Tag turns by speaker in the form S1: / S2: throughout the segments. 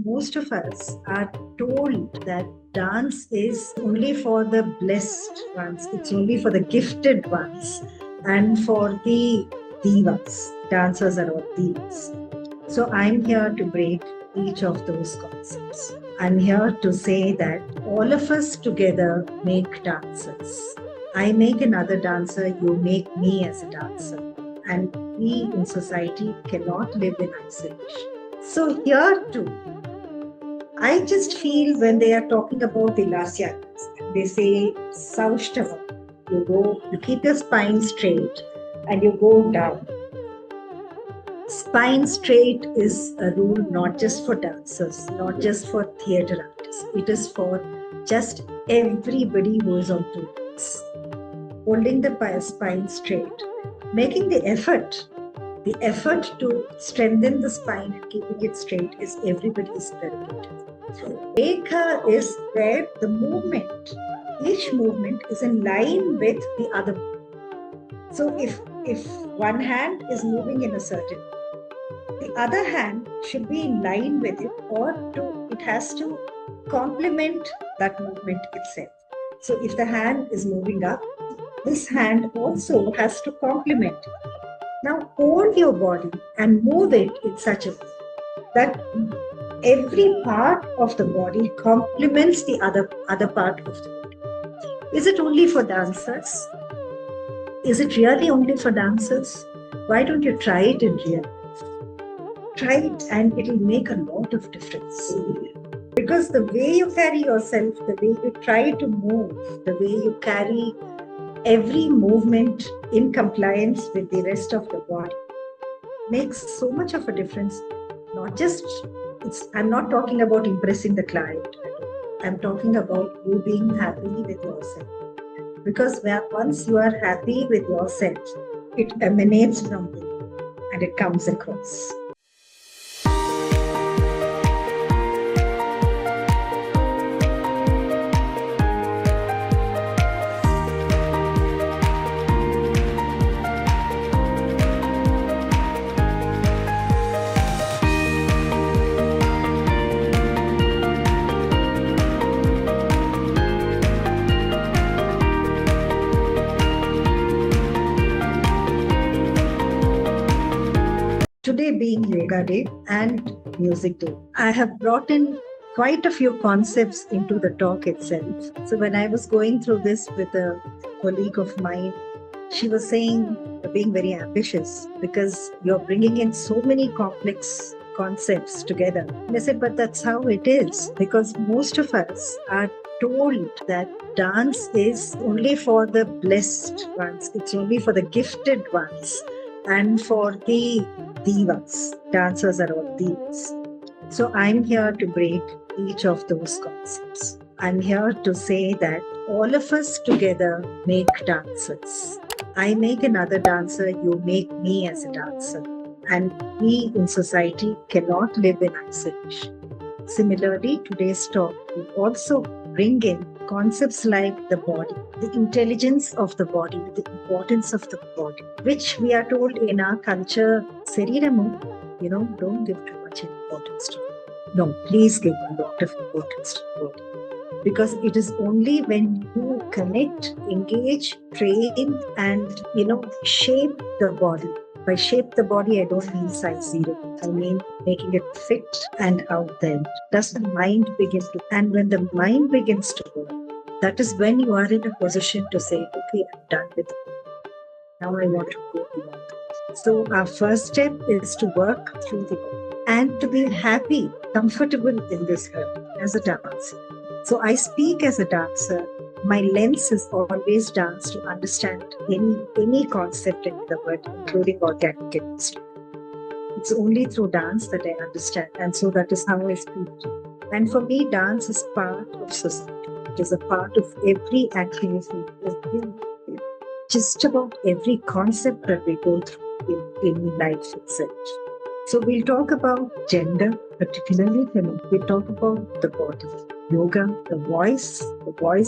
S1: most of us are told that dance is only for the blessed ones, it's only for the gifted ones, and for the divas. Dancers are all divas. So I'm here to break each of those concepts. I'm here to say that all of us together make dancers. I make another dancer, you make me as a dancer. And we in society cannot live in isolation. So here too, I just feel when they are talking about the Lasyangas, they say Saushtava. You keep your spine straight and you go down. Spine straight is a rule not just for dancers, not just for theatre artists. It is for just everybody who is on two legs. Holding the spine straight, making the effort to strengthen the spine and keeping it straight is everybody's prerogative. Rekha is where the movement, each movement is in line with the other movement. So if one hand is moving in a certain way, the other hand should be in line with it, or it has to complement that movement itself. So if the hand is moving up, this hand also has to complement it. Now hold your body and move it in such a way that every part of the body complements the other part of the body. Is it only for dancers? Is it really only for dancers? Why don't you try it in real life? Try it and it will make a lot of difference. Because the way you carry yourself, the way you try to move, the way you carry every movement in compliance with the rest of the body makes so much of a difference. I'm not talking about impressing the client. I'm talking about you being happy with yourself. Because once you are happy with yourself, it emanates from you and it comes across. Today being Yoga Day and Music Day, I have brought in quite a few concepts into the talk itself. So when I was going through this with a colleague of mine, she was saying, being very ambitious because you're bringing in so many complex concepts together. And I said, but that's how it is, because most of us are told that dance is only for the blessed ones, it's only for the gifted ones, and for the divas. Dancers are all divas. So I'm here to break each of those concepts. I'm here to say that all of us together make dancers. I make another dancer, you make me as a dancer. And we in society cannot live in isolation. Similarly, today's talk will also bring in concepts like the body, the intelligence of the body, the importance of the body, which we are told in our culture, Sariramu, don't give too much importance to it. No, please give a lot of importance to the body. Because it is only when you connect, engage, train, and shape the body. By shape the body, I don't mean size 0. I mean making it fit and out there. Does the mind begin to? And when the mind begins to work, that is when you are in a position to say, okay, I'm done with it. Now I want to go beyond. So our first step is to work through the body and to be happy, comfortable in this world as a dancer. So I speak as a dancer. My lens is always dance to understand any concept in the world, including organic chemistry. It's only through dance that I understand, and so that is how I speak. And for me, dance is part of society. It is a part of every activity, just about every concept that we go through in life itself. So we'll talk about gender, particularly women. We'll talk about the body, yoga, the voice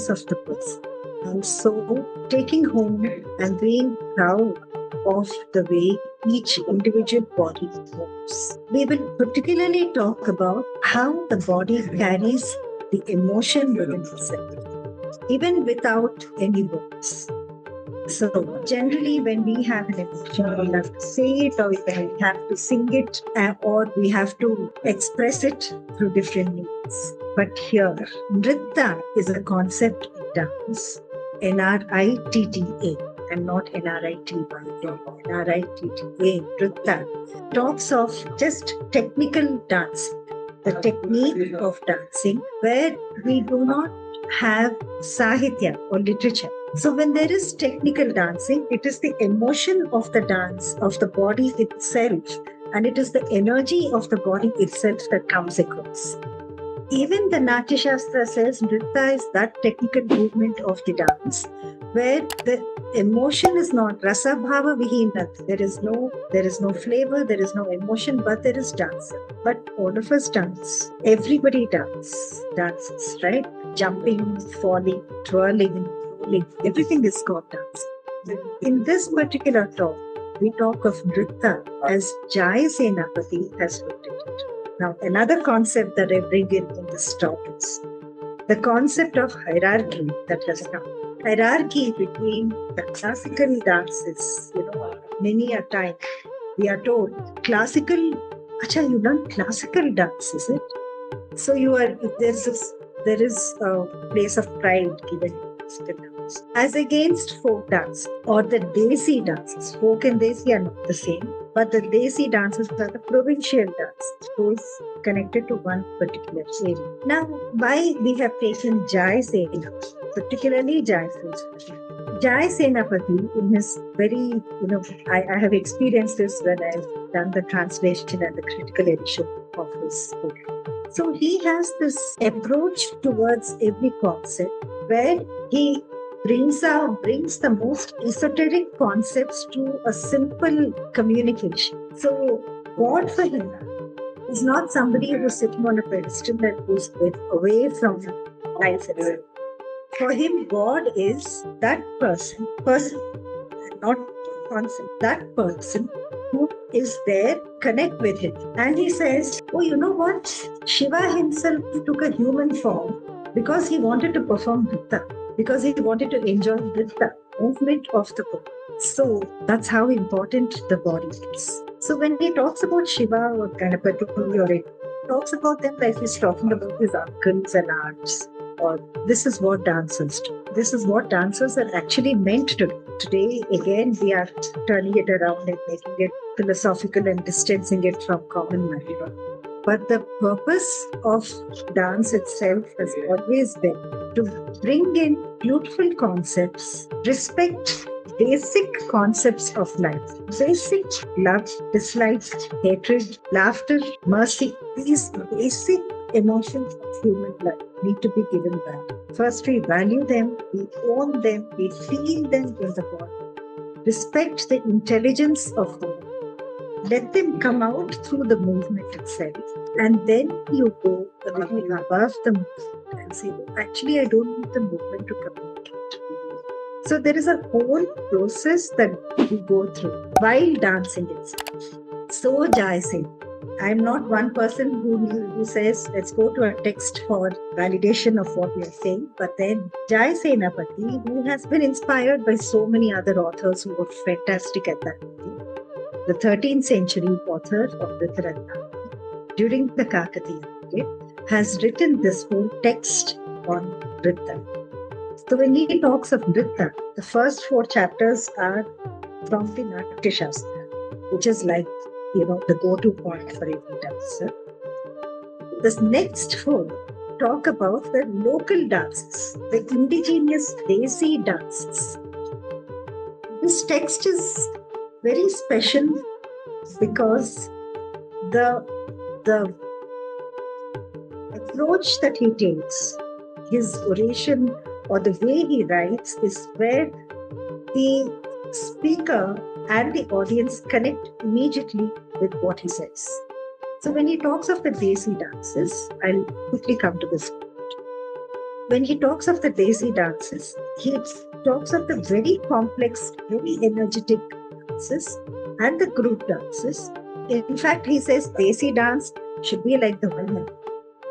S1: of the person. And so taking home and being proud of the way each individual body moves. We will particularly talk about how the body carries the emotion within itself, even without any words. So, generally, when we have an emotion, we have to say it, or we have to sing it, or we have to express it through different means. But here, Nrtta is a concept in dance, Nritta, and not Nritta, Nritta, Nrtta, talks of just technical dancing, the technique of dancing, where we do not have sahitya or literature. So when there is technical dancing, it is the emotion of the dance, of the body itself, and it is the energy of the body itself that comes across. Even the Natya Shastra says Nrtta is that technical movement of the dance where the emotion is not rasa bhava vihinat. There is no flavor, there is no emotion, but there is dance. But all of us dance. Everybody dances, right? Jumping, falling, twirling, rolling. Everything is called dance. In this particular talk, we talk of Nrtta as Jayasenapati has looked at it. Now, another concept that I bring in this talk is the concept of hierarchy that has come. Hierarchy between the classical dances, many a time we are told, classical, acha, you learn classical dance, is it? So there is a place of pride given in classical dance. As against folk dance or the Desi dances. Folk and Desi are not the same, but the Desi dances are the provincial dance, those connected to one particular area. Now, why we have taken Jayasenapati, particularly Jayasenapati, in his very, I have experienced this when I've done the translation and the critical edition of his book. So he has this approach towards every concept where he brings the most esoteric concepts to a simple communication. So God for him is not somebody who's sitting on a pedestal and who's away from life itself. For him, God is that person, not concept, that person who is there, connect with him. And he says, oh, you know what? Shiva himself took a human form because he wanted to perform Nrtta, because he wanted to enjoy Nrtta, movement of the body. So that's how important the body is. So when he talks about Shiva or Ganapati, he talks about them like he's talking about his uncles and aunts. Or this is what dancers do. This is what dancers are actually meant to do. Today, again, we are turning it around and making it philosophical and distancing it from common man. But the purpose of dance itself has always been to bring in beautiful concepts, respect basic concepts of life, basic love, dislike, hatred, laughter, mercy. These basic emotions of human life need to be given back. First, we value them, we own them, we feel them in the body. Respect the intelligence of the body. Let them come out through the movement itself. And then you go a little above the movement and say, oh, actually, I don't need the movement to communicate. So there is a whole process that we go through while dancing itself. So Jayasenapati, I'm not one person who says, let's go to a text for validation of what we are saying. But then Jayasenapati, who has been inspired by so many other authors who were fantastic at that time, the 13th century author of Ratnavali, during the Kakatiya period, has written this whole text on Nrtta. So when he talks of Nrtta, the first 4 chapters are from the Natya Shastra, which is like, the go-to point for every dancer. This next 4 talk about the local dances, the indigenous Desi dances. This text is very special because the approach that he takes, his oration or the way he writes, is where the speaker and the audience connect immediately with what he says. So when he talks of the Desi dances, I'll quickly come to this point. When he talks of the Desi dances, he talks of the very complex, very energetic dances and the group dances. In fact, he says Desi dance should be like the women,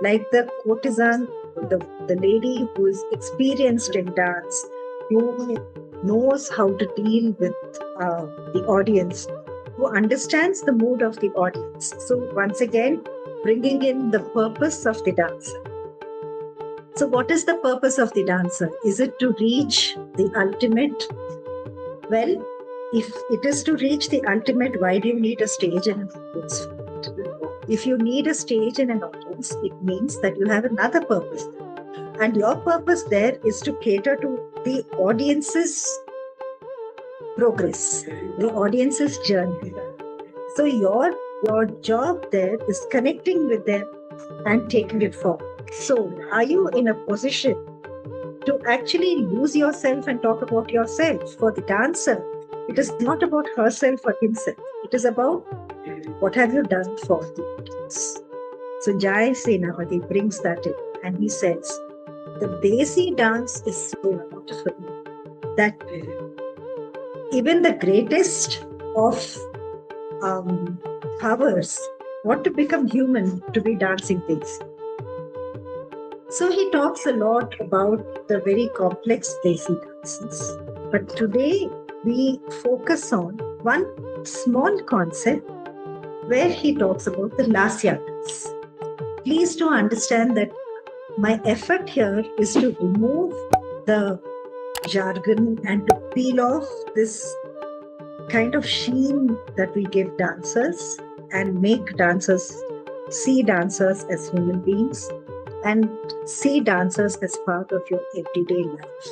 S1: like the courtesan, the lady who is experienced in dance, who knows how to deal with the audience, who understands the mood of the audience. So once again, bringing in the purpose of the dancer. So what is the purpose of the dancer? Is it to reach the ultimate? Well, if it is to reach the ultimate, why do you need a stage and an audience? If you need a stage and an audience, it means that you have another purpose. And your purpose there is to cater to the audience's progress, the audience's journey. So your job there is connecting with them and taking it forward. So are you in a position to actually lose yourself and talk about yourself? For the dancer, it is not about herself or himself. It is about what have you done for the audience. So Jayasenapati brings that in and he says, the Desi dance is so beautiful that even the greatest of powers want to become human to be dancing Desi. So he talks a lot about the very complex Desi dances. But today we focus on one small concept where he talks about the Lasyangas. Please do understand that my effort here is to remove the jargon and to peel off this kind of sheen that we give dancers and make dancers see dancers as human beings and see dancers as part of your everyday life.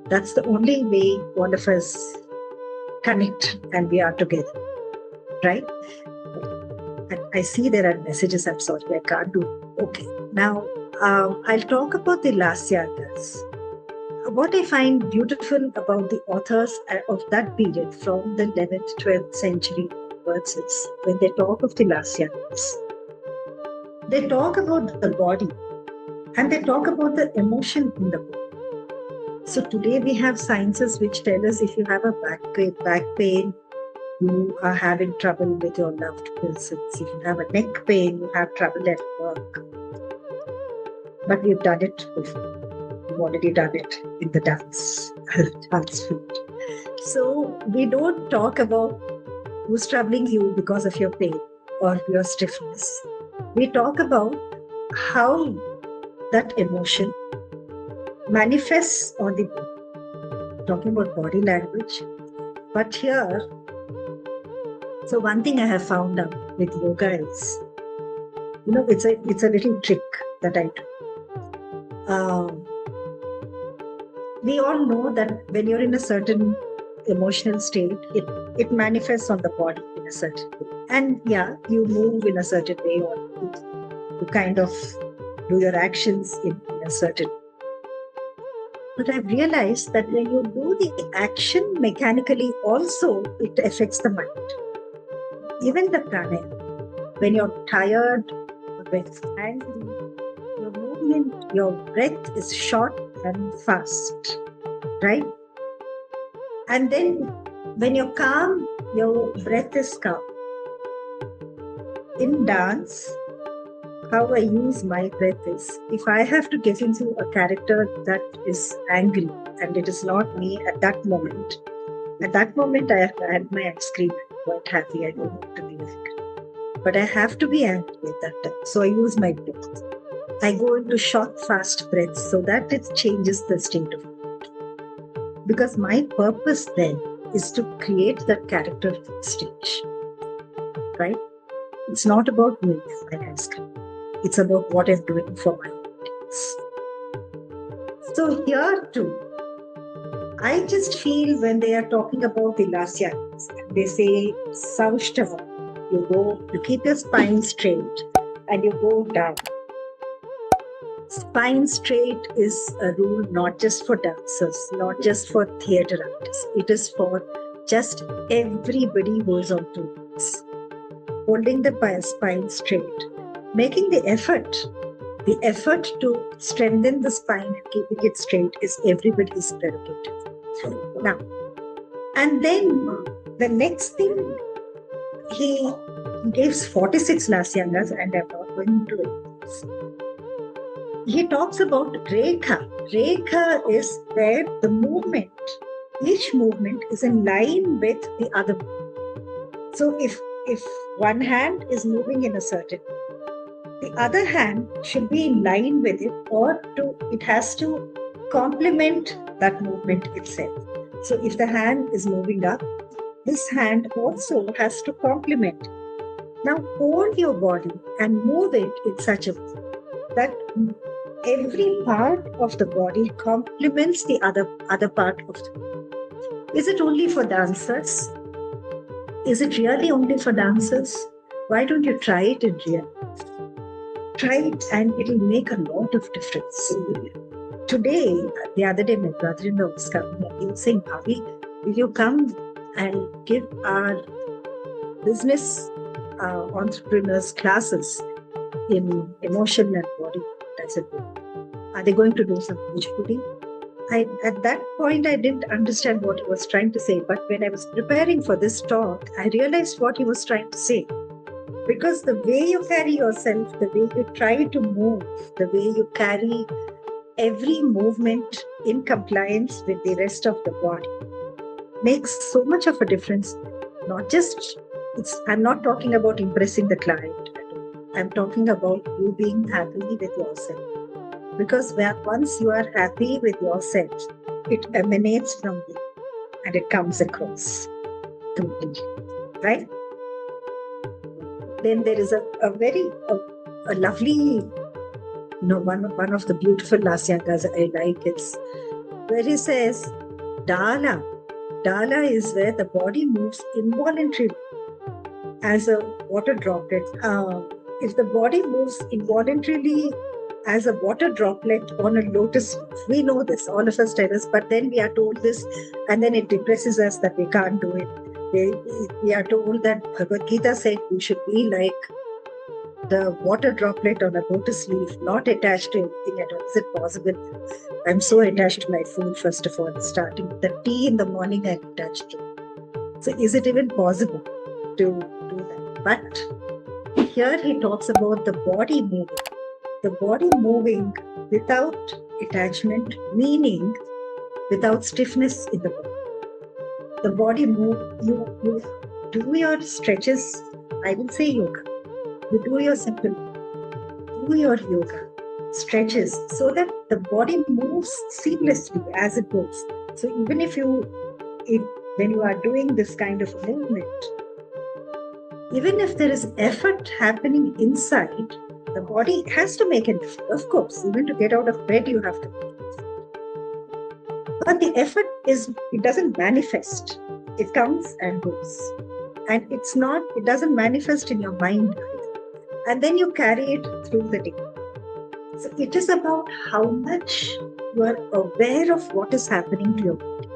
S1: That's the only way all of us connect and we are together, right? And I see there are messages. I'm sorry, I can't do it. Okay. Now, I'll talk about the Lasyangas. What I find beautiful about the authors of that period from the 11th, 12th century onwards is when they talk of the Lasyangas, they talk about the body and they talk about the emotion in the body. So today we have sciences which tell us if you have a back pain, you are having trouble with your loved persons. If you have a neck pain, you have trouble at work. But we've done it before. We've already done it in the dance field. So we don't talk about who's troubling you because of your pain or your stiffness. We talk about how that emotion manifests on the body. Talking about body language. But here, so one thing I have found out with yoga is, it's a little trick that I do. We all know that when you're in a certain emotional state, it manifests on the body in a certain way. And yeah, you move in a certain way or you kind of do your actions in a certain way. But I've realized that when you do the action mechanically also, it affects the mind. Even the pranayama, when you're tired, when you're angry, your movement, your breath is short and fast, right? And then when you're calm, your breath is calm. In dance, how I use my breath is, if I have to get into a character that is angry and it is not me at that moment I have had my ice cream, I'm quite happy, I don't want to be angry. But I have to be angry at that time. So I use my breath. I go into short, fast breaths so that it changes the state of mind. Because my purpose then is to create that character on stage. Right? It's not about me, my ice cream. It's about what I'm doing for my audience. So here too, I just feel when they are talking about the Lasyangas, they say Saushtava, you keep your spine straight and you go down. Spine straight is a rule not just for dancers, not just for theatre artists. It is for just everybody who is on two legs. Holding the spine straight, making the effort to strengthen the spine and keeping it straight is everybody's prerogative. Now, and then The next thing, he gives 46 Lasyangas, and I'm not going to it. He talks about Rekha. Rekha is where the movement, each movement is in line with the other. So if one hand is moving in a certain way, the other hand should be in line with it, or it has to complement that movement itself. So if the hand is moving up, this hand also has to complement. Now hold your body and move it in such a way that every part of the body complements the other part of the body. Is it only for dancers? Is it really only for dancers? Why don't you try it in real? Try it and it'll make a lot of difference. Today, the other day, my brother-in-law was coming and he was saying, Bhavi, will you come and give our business entrepreneurs classes in emotion and body? I said, are they going to do some Kuchipudi? At that point, I didn't understand what he was trying to say. But when I was preparing for this talk, I realized what he was trying to say. Because the way you carry yourself, the way you try to move, the way you carry every movement in compliance with the rest of the body makes so much of a difference. Not just, I'm not talking about impressing the client. I'm talking about you being happy with yourself. Because once you are happy with yourself, it emanates from you and it comes across completely, right? Then there is a very lovely, one of the beautiful Lasyangas I like. It's where he says, Dala. Dala is where the body moves involuntarily as a water droplet. If the body moves involuntarily as a water droplet on a lotus leaf, we know this, all of us tell us, but then we are told this and then it depresses us that we can't do it. We are told that Bhagavad Gita said we should be like the water droplet on a lotus leaf, not attached to anything at all. Is it possible? I'm so attached to my food, first of all, starting the tea in the morning I'm attached to. So is it even possible to do that? But here he talks about the body moving. The body moving without attachment, meaning without stiffness in the body. The body move, you do your stretches, I will say yoga. You do your yoga, stretches, so that the body moves seamlessly as it goes. So even when you are doing this kind of movement, even if there is effort happening inside, the body has to make an effort, of course. Even to get out of bed, you have to make an effort. But the effort it doesn't manifest. It comes and goes. And it doesn't manifest in your mind either. And then you carry it through the day. So it is about how much you are aware of what is happening to your body.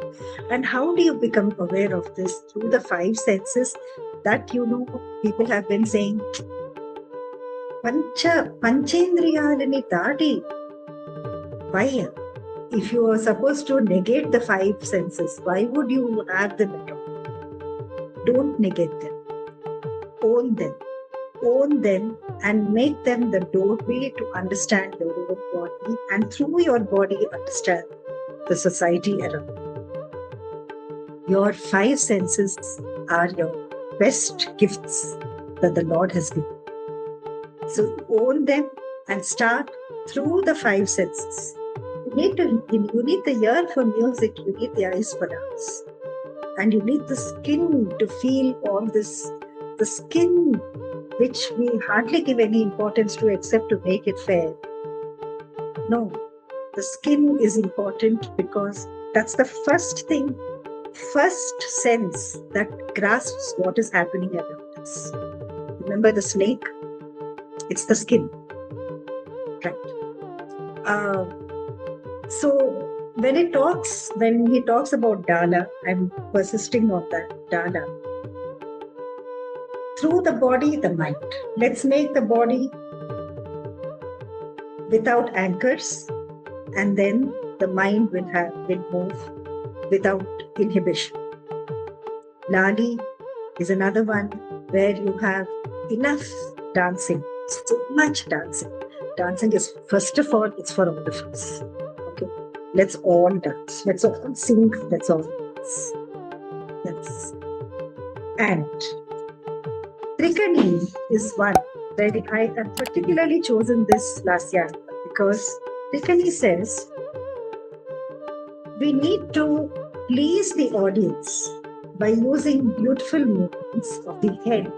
S1: And how do you become aware of this? Through the 5 senses that, people have been saying, Panchendriyalani Dadi. Why? If you are supposed to negate the 5 senses, why would you have them at all? Don't negate them. Own them. Own them and make them the doorway to understand your own body, and through your body understand the society around you. Your 5 senses are your best gifts that the Lord has given. So own them and start through the 5 senses. You need the ear for music, you need the eyes for dance. And you need the skin to feel all this. The skin, which we hardly give any importance to except to make it fair. No, the skin is important because that's the first sense that grasps what is happening around us. Remember the snake? It's the skin, right? So when he talks about Dala, I'm persisting on that, Dala. Through the body, the mind. Let's make the body without anchors, and then the mind will move without inhibition. Lali is another one where you have enough dancing, so much dancing. Dancing is, first of all, it's for all of us. Okay, let's all dance. Let's all sing. Let's all dance. Yes. And Trikani is one where I have particularly chosen this last year because Trikani says we need to please the audience by using beautiful movements of the head.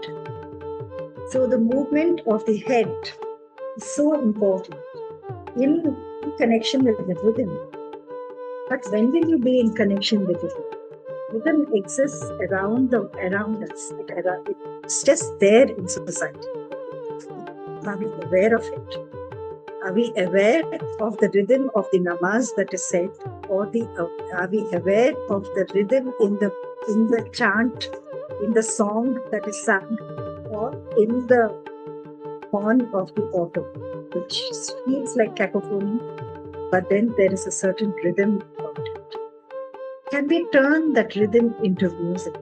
S1: So the movement of the head is so important in connection with the rhythm. But when will you be in connection with it? Rhythm exists around us. It's just there in society. Are we aware of it? Are we aware of the rhythm of the namaz that is said, or are we aware of the rhythm in the chant, in the song that is sung, or in the horn of the auto, which feels like cacophony, but then there is a certain rhythm about it. Can we turn that rhythm into music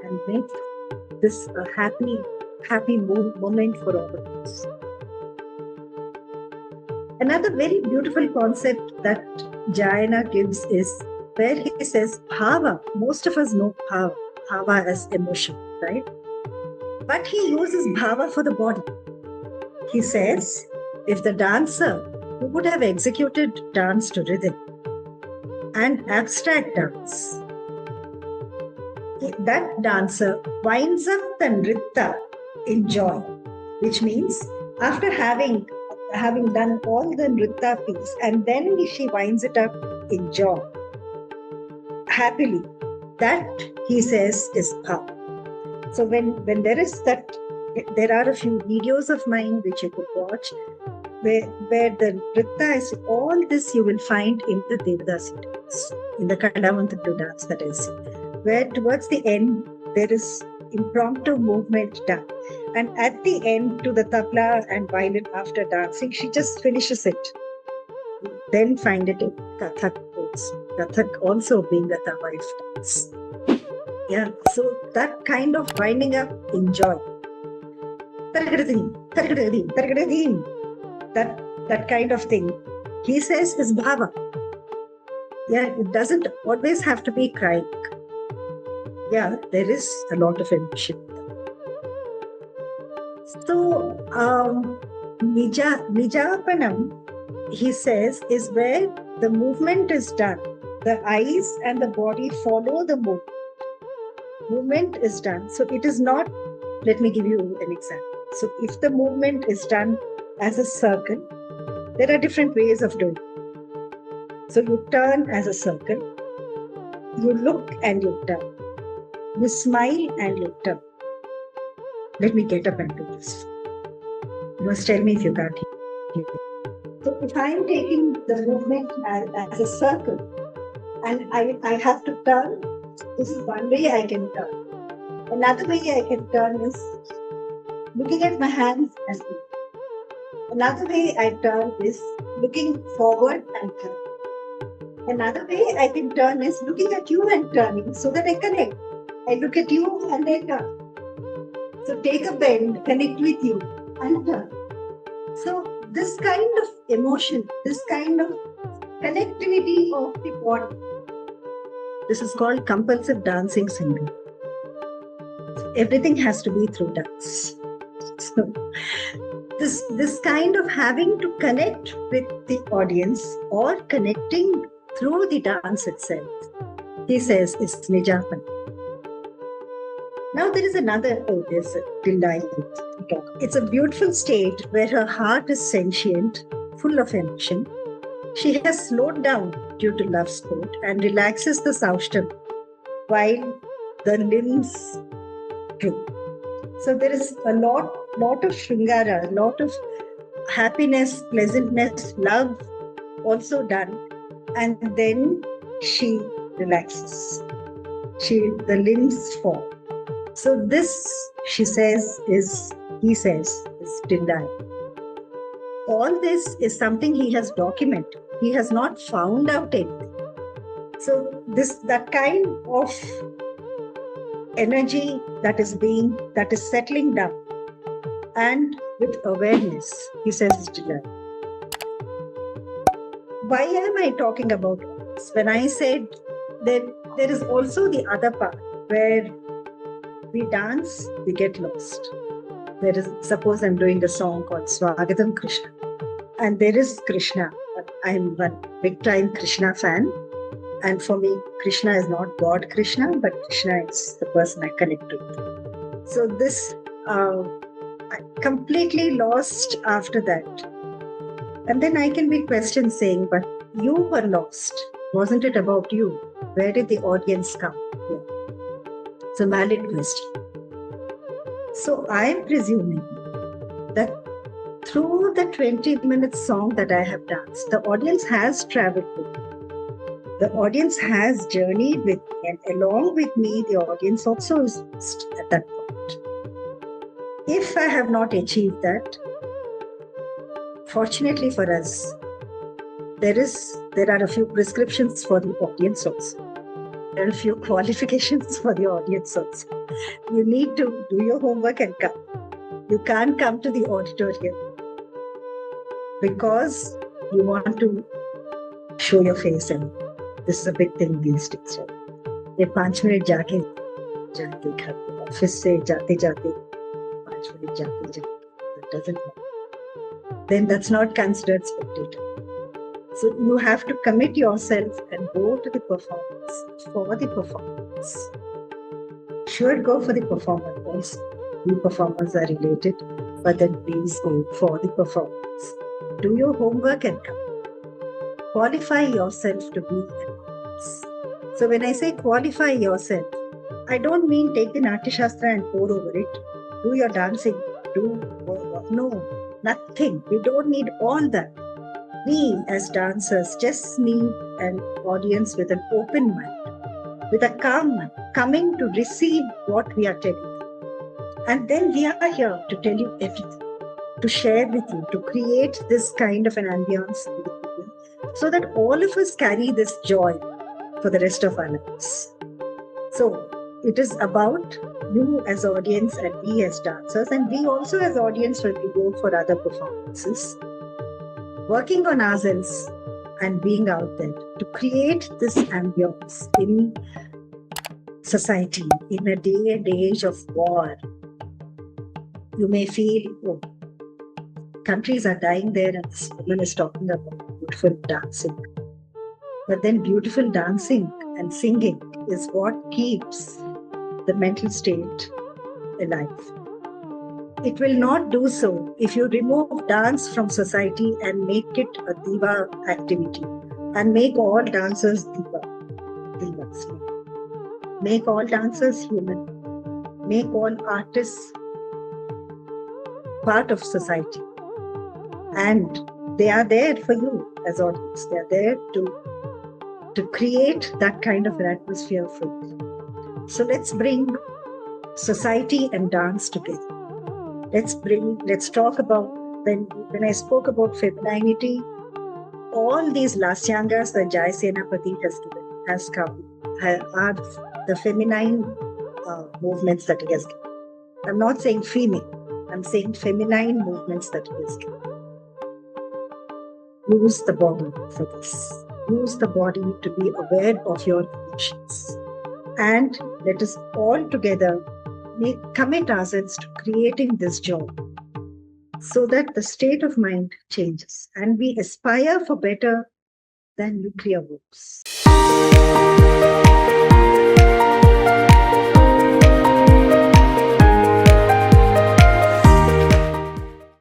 S1: and make this a happy moment for all of us? Another very beautiful concept that Jayana gives is where he says bhava. Most of us know bhava as emotion, right? But he uses bhava for the body. He says if the dancer who would have executed dance to rhythm and abstract dance, that dancer winds up the Nrtta in joy, which means after having done all the Nrtta piece, and then she winds it up in joy, happily. That, he says, is bhava. So when there is that, there are a few videos of mine which you could watch, where the Nrtta is, all this you will find in the Devadasi dance, in the Kalavanthappu dance, that is, where towards the end there is impromptu movement done. And at the end, to the tabla and violin after dancing, she just finishes it. Then find it in Kathak also. Kathak also being a Tavaif dance. Yeah, so that kind of winding up, enjoy. That kind of thing, he says, is bhava. Yeah, it doesn't always have to be crying. Yeah, there is a lot of emotion. So, Nijapanam, he says, is where the movement is done. The eyes and the body follow the movement. Movement is done. So it is not, let me give you an example. So if the movement is done as a circle, there are different ways of doing it. So you turn as a circle, you look and you turn, you smile and you turn. Let me get up and do this. You must tell me if you can't hear me. So if I am taking the movement as a circle and I have to turn, this is one way I can turn. Another way I can turn is looking at my hands and turn. Another way I turn is looking forward and turn. Another way I can turn is looking at you and turning so that I connect. I look at you and I turn. So take a bend, connect with you and turn. So this kind of emotion, this kind of connectivity of the body, this is called compulsive dancing syndrome. Everything has to be through dance. So this kind of having to connect with the audience or connecting through the dance itself, he says, is Nijapan. Now there is another, there's a delight. It's a beautiful state where her heart is sentient, full of emotion. She has slowed down due to love sport and relaxes the Saushtam while the limbs droop. So there is a lot of shringara, a lot of happiness, pleasantness, love also done. And then she relaxes. The limbs fall. So this, he says, is Tindai. All this is something he has documented. He has not found out anything. So that kind of energy that is settling down, and with awareness, he says to them. Why am I talking about this? When I said that there is also the other part where we dance, we get lost. There is, suppose I'm doing a song called Swagatam Krishna, and there is Krishna. I'm one big time Krishna fan. And for me, Krishna is not God Krishna, but Krishna is the person I connect to. So this, I completely lost after that. And then I can be questioned saying, but you were lost. Wasn't it about you? Where did the audience come? Yeah. It's a valid question. So I'm presuming that through the 20-minute song that I have danced, the audience has traveled with me. The audience has journeyed with me, and along with me, the audience also is lost at that point. If I have not achieved that, fortunately for us, there are a few prescriptions for the audience also. There are a few qualifications for the audience also. You need to do your homework and come. You can't come to the auditorium because you want to show your face, and this is a big thing these days, right? ये 5 minute जाके घर office से जाते 5 minute जाते that doesn't matter. Then that's not considered spectator. So you have to commit yourself and go to the performance for the performance. Should go for the performance also. The performers are related, but then please go for the performance. Do your homework and come. Qualify yourself to be an artist. So when I say qualify yourself, I don't mean take the Natya Shastra and pour over it. Do your dancing. No, nothing. We don't need all that. We as dancers just need an audience with an open mind, with a calm mind, coming to receive what we are telling you. And then we are here to tell you everything, to share with you, to create this kind of an ambience with you, so that all of us carry this joy for the rest of our lives. So it is about you as audience and we as dancers, and we also as audience when we go for other performances, working on ourselves and being out there to create this ambience in society, in a day and age of war. You may feel, oh, countries are dying there, and this woman is talking about beautiful dancing. But then beautiful dancing and singing is what keeps the mental state alive. It will not do so if you remove dance from society and make it a diva activity and make all dancers divas. Make all dancers human. Make all artists part of society. And they are there for you as audience. They are there to create that kind of an atmosphere for you. So let's bring society and dance together. Let's talk about, when I spoke about femininity, all these Lasyangas that Jayasenapati has come, are the feminine movements that he has given. I'm not saying female, I'm saying feminine movements that he has given. Use the body for this. Use the body to be aware of your emotions. And let us all together commit ourselves to creating this joy so that the state of mind changes and we aspire for better than nuclear wars.